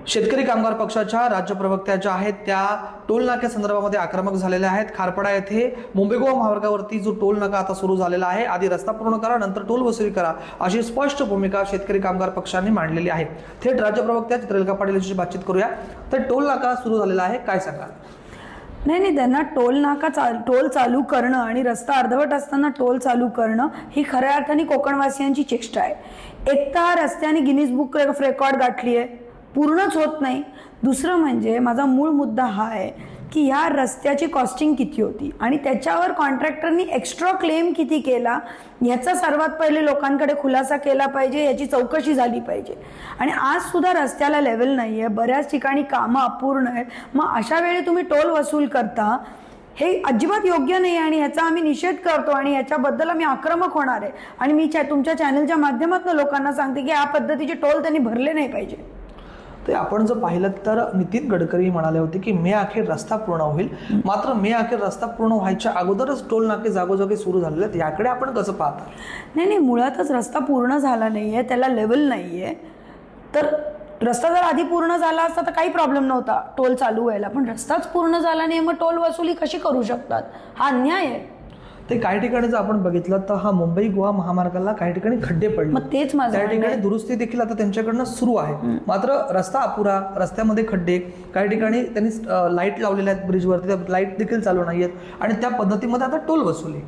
शेतकरी कामगार पक्षाच्या राज्य प्रवक्त्या ज्या आहेत त्या टोल नाक्या संदर्भामध्ये आक्रमक झालेल्या आहेत। खारपाडा येथे मुंबई गोवा महामार्गावरती जो टोल नाका आता सुरू झालेला आहे, आधी रस्ता पूर्ण करा नंतर टोल वसुली करा अशी स्पष्ट भूमिका शेतकरी कामगार पक्षाने मांडलेली आहे। थेट राज्य प्रवक्त्या चित्रलेखा पाटील यांच्याशी बातचीत करूया। तर टोल नाका सुरू झालेला आहे, काय सांगाल? नाही, त्यांना टोल चालू करणं आणि रस्ता अर्धवट असताना टोल चालू करणं ही खऱ्या अर्थाने कोकणवासियांची चेष्टा आहे। एक तर रस्त्याने गिनीज बुक ऑफ रेकॉर्ड गाठली आहे, पूर्णच होत नाही। दुसरं म्हणजे माझा मूळ मुद्दा हा आहे की ह्या रस्त्याची कॉस्टिंग किती होती आणि त्याच्यावर कॉन्ट्रॅक्टरनी एक्स्ट्रा क्लेम किती केला याचा सर्वात पहिले लोकांकडे खुलासा केला पाहिजे, याची चौकशी झाली पाहिजे। आणि आज सुद्धा रस्त्याला लेवल नाही आहे, बऱ्याच ठिकाणी कामं अपूर्ण आहेत। मग अशा वेळी तुम्ही टोल वसूल करता हे अजिबात योग्य नाही आणि ह्याचा आम्ही निषेध करतो आणि ह्याच्याबद्दल आम्ही आक्रमक होणार आहे। आणि मी तुमच्या चॅनलच्या माध्यमातून लोकांना सांगते की या पद्धतीचे टोल त्यांनी भरले नाही पाहिजे। ते आपण जर पाहिलं तर नितीन गडकरी म्हणाले होते की मे अखेर रस्ता पूर्ण होईल, मात्र मे अखेर रस्ता पूर्ण व्हायच्या अगोदरच टोल नाके जागोजागी सुरू झालेले आहेत। याकडे आपण कसं पाहता? नाही, मुळातच रस्ता पूर्ण झाला नाही आहे, त्याला लेवल नाही आहे। तर रस्ता जर आधी पूर्ण झाला असता तर काही प्रॉब्लेम नव्हता टोल चालू व्हायला, पण रस्ताच पूर्ण झाला नाही, मग टोल वसुली कशी करू शकतात? हा अन्याय आहे। ते काही ठिकाणी जर आपण बघितलं तर हा मुंबई गोवा महामार्गाला काही ठिकाणी खड्डे पडले, मग तेच माझं त्या ठिकाणी दुरुस्ती देखील आता त्यांच्याकडनं सुरू आहे। मात्र रस्ता अपुरा, रस्त्यामध्ये खड्डे, काही ठिकाणी त्यांनी लाईट लावलेल्या आहेत ब्रिजवरती, त्या लाईट देखील चालू नाही आहेत आणि त्या पद्धतीमध्ये आता टोल वसुली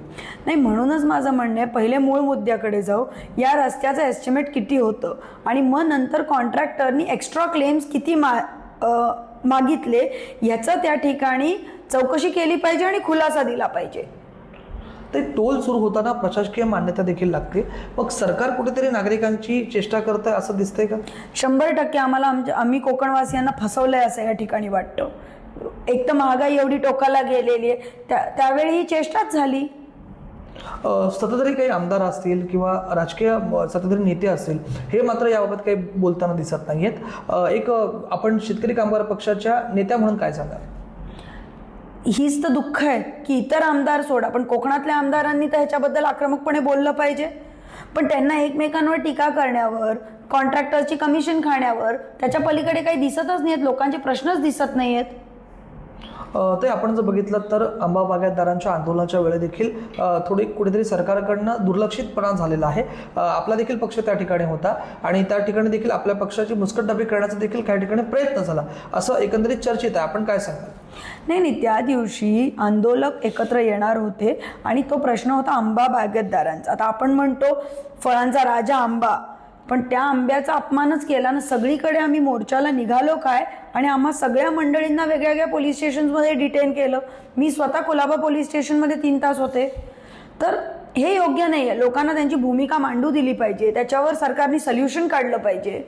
नाही। म्हणूनच माझं म्हणणं आहे पहिले मूळ मुद्द्याकडे जाऊ, या रस्त्याचं एस्टिमेट किती होतं आणि मग नंतर कॉन्ट्रॅक्टरनी एक्स्ट्रा क्लेम्स किती मागितले याचं त्या ठिकाणी चौकशी केली पाहिजे आणि खुलासा दिला पाहिजे। ते टोल सुरू होताना प्रशासकीय मान्यता देखील लागते, मग सरकार कुठेतरी नागरिकांची चेष्टा करत आहे असं दिसतंय का? 100% आम्ही कोकणवासियांना फसवलंय असं या ठिकाणी वाटतं। एक तर महागाई एवढी टोकाला गेलेली आहे, त्यावेळी ही चेष्टाच झाली। सत्ताधारी काही आमदार असतील किंवा राजकीय सत्ताधारी नेते असतील, हे मात्र याबाबत काही बोलताना दिसत नाहीयेत। एक आपण शेतकरी कामगार पक्षाच्या नेत्या म्हणून काय सांगाल? हीच तर दुःख आहे की इतर आमदार सोडा, पण कोकणातल्या आमदारांनी तर ह्याच्याबद्दल आक्रमकपणे बोललं पाहिजे। पण त्यांना एकमेकांवर टीका करण्यावर, कॉन्ट्रॅक्टरची कमिशन खाण्यावर त्याच्या पलीकडे काही दिसतच नाहीत, लोकांचे प्रश्नच दिसत नाहीयेत। ते आपण जर बघितलं तर आंबा बागायतदारांच्या आंदोलनाच्या वेळे देखील थोडी कुठेतरी सरकारकडनं दुर्लक्षितपणा झालेला आहे। आपला देखील पक्ष त्या ठिकाणी होता आणि त्या ठिकाणी देखील आपल्या पक्षाची मुस्कटदाबी करण्याचा देखील काही ठिकाणी प्रयत्न झाला असं एकंदरीत चर्चेत आहे। आपण काय सांगाल? नाही, त्या दिवशी आंदोलक एकत्र येणार होते आणि तो प्रश्न होता आंबा बागायतदारांचा। आता आपण म्हणतो फळांचा राजा आंबा, पण त्या आंब्याचा अपमानच केला ना। सगळीकडे आम्ही मोर्चाला निघालो काय आणि आम्हा सगळ्या मंडळींना वेगवेगळ्या पोलीस स्टेशनमध्ये डिटेन केलं। मी स्वतः कोल्हापूर पोलीस स्टेशनमध्ये 3 तास होते। तर हे योग्य नाही आहे, लोकांना त्यांची भूमिका मांडू दिली पाहिजे, त्याच्यावर सरकारने सोल्युशन काढलं पाहिजे।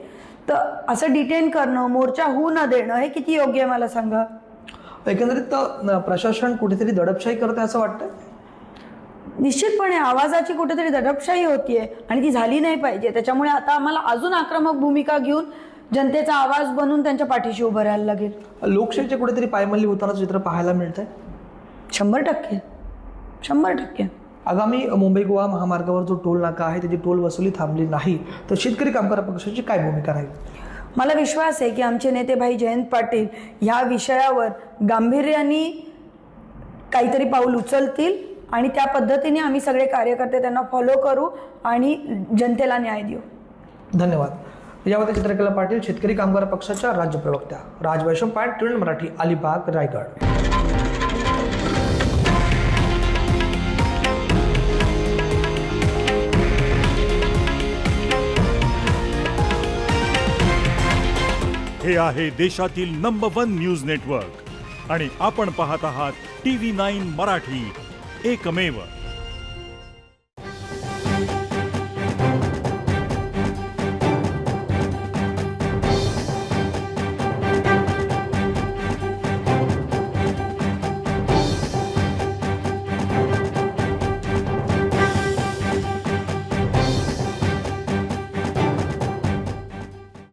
तर असं डिटेन करणं, मोर्चा होऊ न देणं हे किती योग्य आहे मला सांगा? एकंदरीत प्रशासन कुठेतरी दडपशाही करते असं वाटतं? निश्चितपणे आवाजाची कुठेतरी दडपशाही होतीये आणि ती झाली नाही पाहिजे। त्याच्यामुळे आता आम्हाला अजून आक्रमक भूमिका घेऊन जनतेचा आवाज बनून त्यांच्या पाठीशी उभं राहायला लागेल। लोकशाहीचे कुठेतरी पायमल्ली होताना चित्र पाहायला मिळतंय। 100%। आगामी मुंबई गोवा महामार्गावर जो टोल नाका आहे त्याची टोल वसुली थांबली नाही तर शेतकरी कामगार पक्षाची काय भूमिका राहील? मला विश्वास आहे की आमचे नेते भाई जयंत पाटील ह्या विषयावर गांभीर्याने काहीतरी पाऊल उचलतील आणि त्या पद्धतीने आम्ही सगळे कार्यकर्ते त्यांना फॉलो करू आणि जनतेला न्याय देऊ। धन्यवाद। यामध्ये चित्रकला पाटील, शेतकरी कामगार पक्षाच्या राज्य प्रवक्त्या। राज वैशम, ट्रिब्युन मराठी, अलिबाग, रायगड। हे आहे देशातील नंबर 1 न्यूज नेटवर्क आणि आपण पाहत आहात TV9 मराठी, एकमेव।